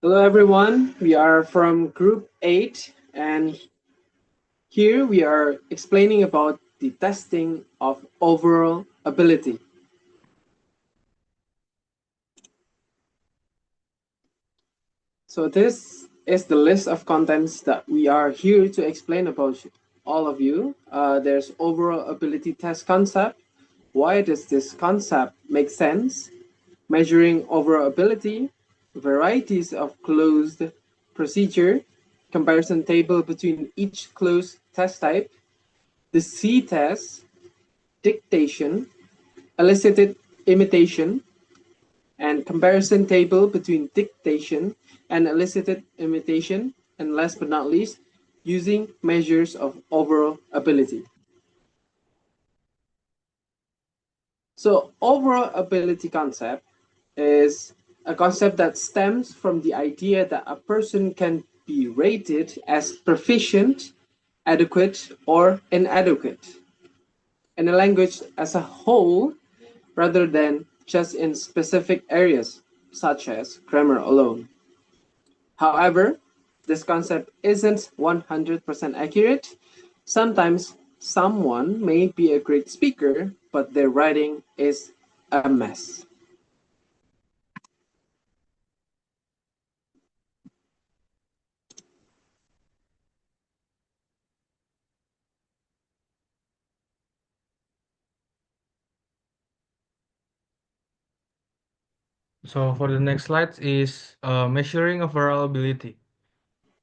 Hello, everyone. We are from Group 8, and here we are explaining about the testing of overall ability. So, this is the list of contents that we are here to explain about all of you. There's overall ability test concept. Why does this concept make sense? Measuring overall ability, varieties of closed procedure, comparison table between each closed test type, the C test, dictation, elicited imitation, and comparison table between dictation and elicited imitation, and last but not least, using measures of overall ability. So overall ability concept is a concept that stems from the idea that a person can be rated as proficient, adequate, or inadequate in a language as a whole rather than just in specific areas, such as grammar alone. However, this concept isn't 100% accurate. Sometimes someone may be a great speaker, but their writing is a mess. So for the next slide is measuring overall ability.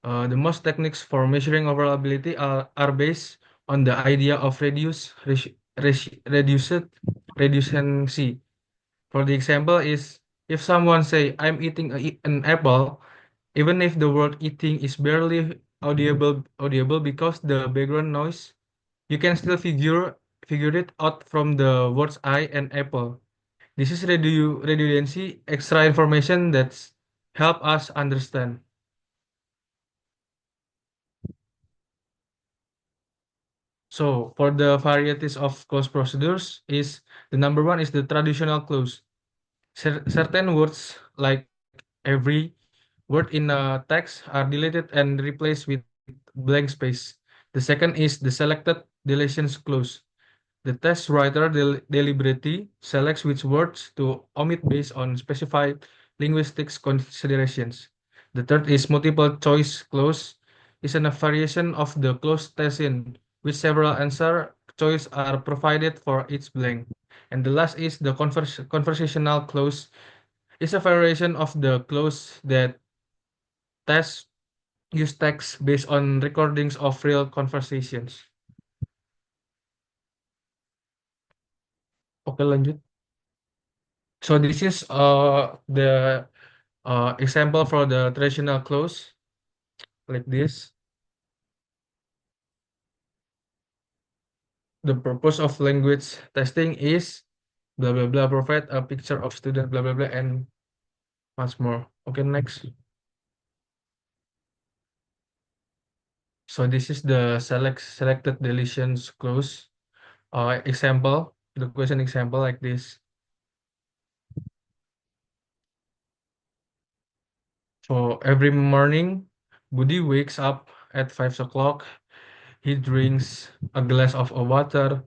The most techniques for measuring overall ability are based on the idea of reducency. For the example is if someone say I'm eating an apple, even if the word eating is barely audible because the background noise, you can still figure it out from the words I and apple. This is redundancy, extra information that's help us understand. So for the varieties of close procedures is the number one is the traditional close. Certain words like every word in a text are deleted and replaced with blank space. The second is the selected deletions clause. The test writer deliberately selects which words to omit based on specified linguistics considerations. The third is multiple choice clause is a variation of the clause test in which several answer choice are provided for each blank. And the last is the conversational clause is a variation of the clause that tests use text based on recordings of real conversations. Oke, lanjut. So this is the example for the traditional clause like this. The purpose of language testing is blah blah blah provide a picture of student blah blah blah and much more. Okay, next. So this is the selected deletions clause. Example, the question example like this. So every morning, Budi wakes up at 5 o'clock. He drinks a glass of water.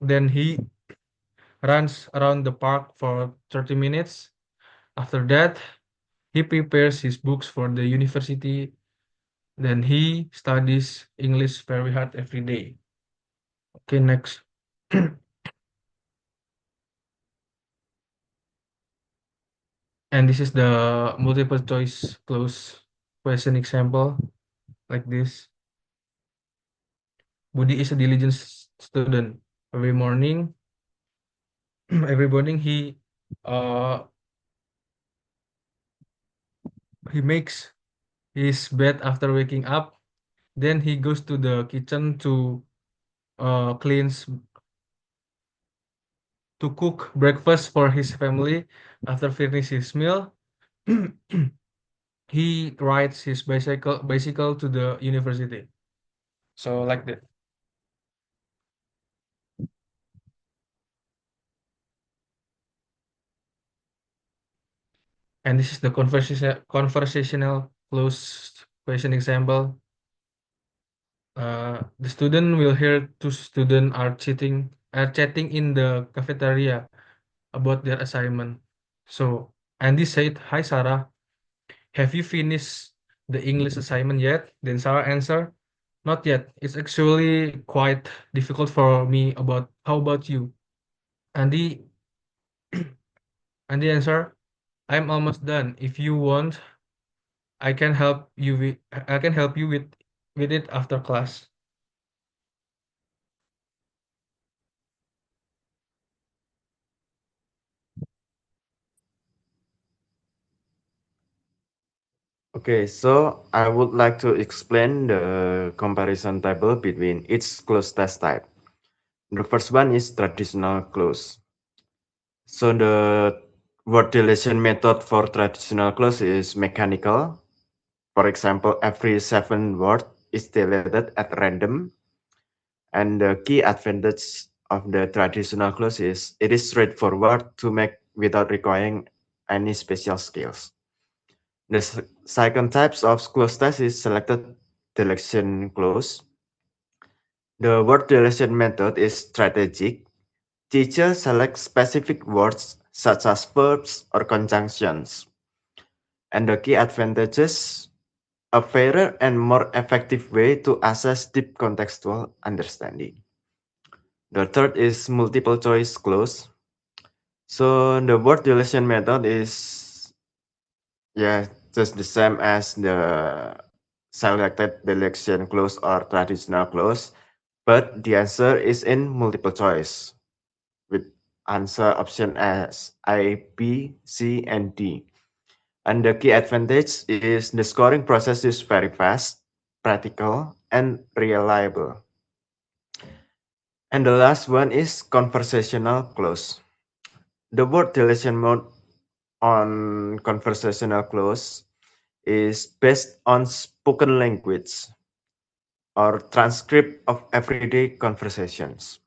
Then he runs around the park for 30 minutes. After that, he prepares his books for the university. Then he studies English very hard every day. Okay, next. And this is the multiple choice close question example like this. Budi is a diligent student. Every morning, every morning uh he makes his bed after waking up. Then he goes to the kitchen cleans to cook breakfast for his family. After finishing his meal, he rides his bicycle to the university. So like that. And this is the conversational close question example. The student will hear two students are chatting in the cafeteria about their assignment. So Andy said, "Hi Sarah, have you finished the English assignment yet?" Then Sarah answered, "Not yet. It's actually quite difficult for me. How about you?" Andy Andy answered, "I'm almost done. If you want, I can help you with it after class." Okay, so I would like to explain the comparison table between each close test type. The first one is traditional close. So the word deletion method for traditional close is mechanical. For example, every 7 word is deleted at random. And the key advantage of the traditional close is it is straightforward to make without requiring any special skills. The second types of close test is selected deletion close. The word deletion method is strategic. Teachers select specific words such as verbs or conjunctions. And the key advantages, a fairer and more effective way to assess deep contextual understanding. The third is multiple choice close. So the word deletion method is just the same as the selected deletion close or traditional close, but the answer is in multiple choice with answer option as A, B, C, and D. And the key advantage is the scoring process is very fast, practical, and reliable. And the last one is conversational close. The word deletion mode on conversational close is based on spoken language or transcript of everyday conversations.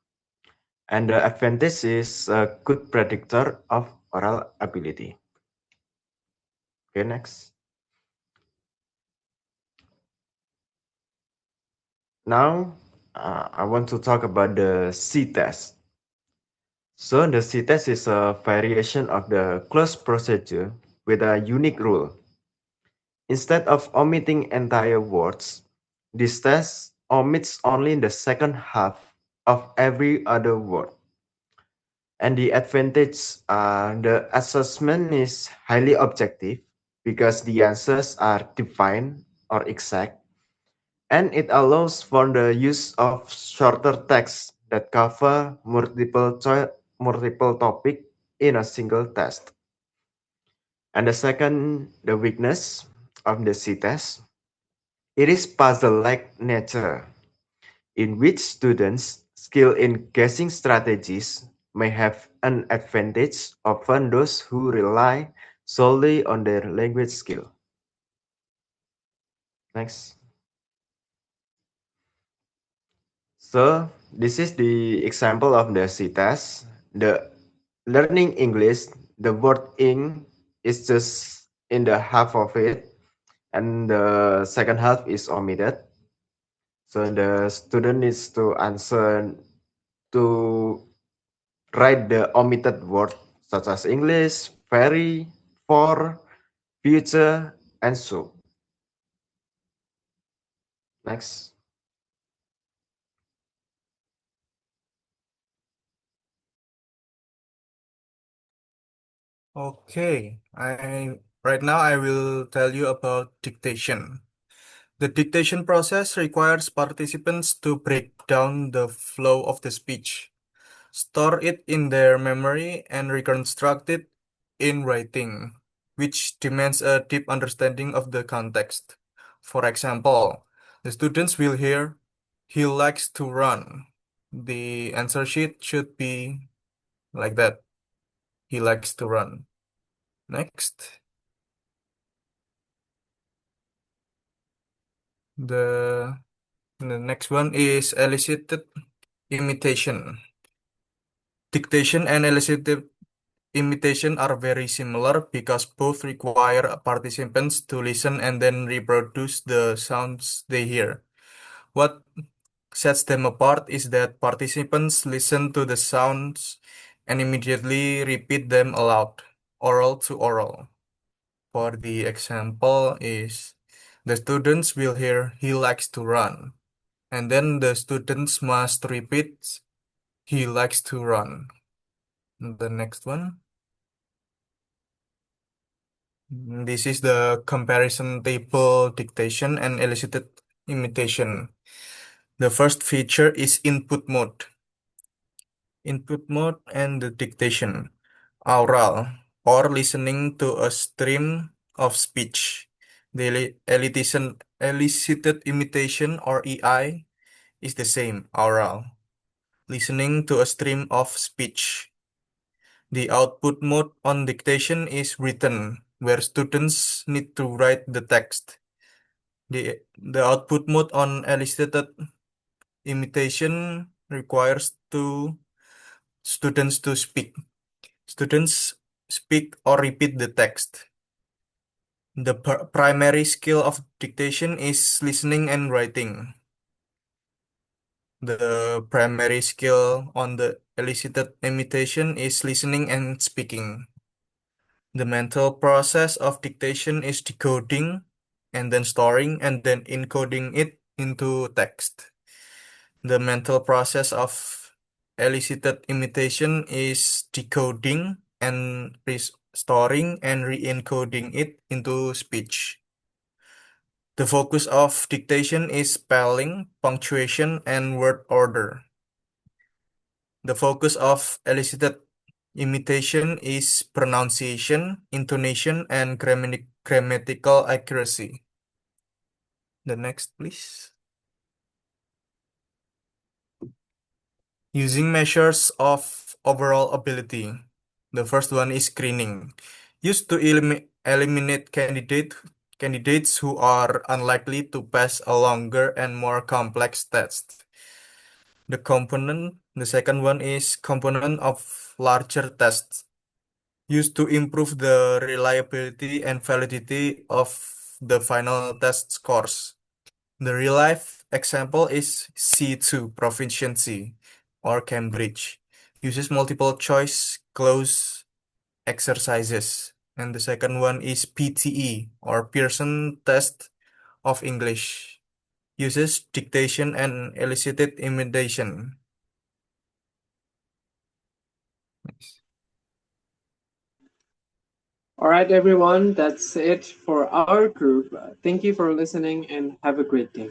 And the advantage is a good predictor of oral ability. Okay, next. Now, I want to talk about the C-test. So the C-test is a variation of the close procedure with a unique rule. Instead of omitting entire words, this test omits only the second half of every other word. And the advantage, the assessment is highly objective because the answers are defined or exact, and it allows for the use of shorter text that cover multiple topic in a single test. And the second, the weakness of the C test, it is puzzle-like nature, in which students skilled in guessing strategies may have an advantage over those who rely solely on their language skill. Next. So this is the example of the C test. The learning English, the word ing is just in the half of it, and the second half is omitted. So the student needs to answer to write the omitted word such as English, very, for, future, and so. Next. Okay, right now I will tell you about dictation. The dictation process requires participants to break down the flow of the speech, store it in their memory, and reconstruct it in writing, which demands a deep understanding of the context. For example, the students will hear, "He likes to run." The answer sheet should be like that. He likes to run. Next. The the next one is elicited imitation. Dictation and elicited imitation are very similar because both require participants to listen and then reproduce the sounds they hear. What sets them apart is that participants listen to the sounds and immediately repeat them aloud, oral to oral. For the example is the students will hear he likes to run, and then the students must repeat he likes to run. The next one. This is the comparison table dictation and elicited imitation. The first feature is input mode. Input mode and the dictation. Oral, or listening to a stream of speech. The elicited imitation or EI is the same, oral. Listening to a stream of speech. The output mode on dictation is written, where students need to write the text. The output mode on elicited imitation requires students to speak. Students speak or repeat the text. The primary skill of dictation is listening and writing. The primary skill on the elicited imitation is listening and speaking. The mental process of dictation is decoding and then storing and then encoding it into text. The mental process of elicited imitation is decoding and storing and re-encoding it into speech. The focus of dictation is spelling, punctuation, and word order. The focus of elicited imitation is pronunciation, intonation, and grammatical accuracy. The next, please. Using measures of overall ability. The first one is screening, used to eliminate candidates who are unlikely to pass a longer and more complex test. The second one is component of larger tests, used to improve the reliability and validity of the final test scores. The real life example is C2 proficiency or Cambridge. Uses multiple choice cloze exercises. And the second one is PTE or Pearson test of English. Uses dictation and elicited imitation. All right, everyone, that's it for our group. Thank you for listening and have a great day.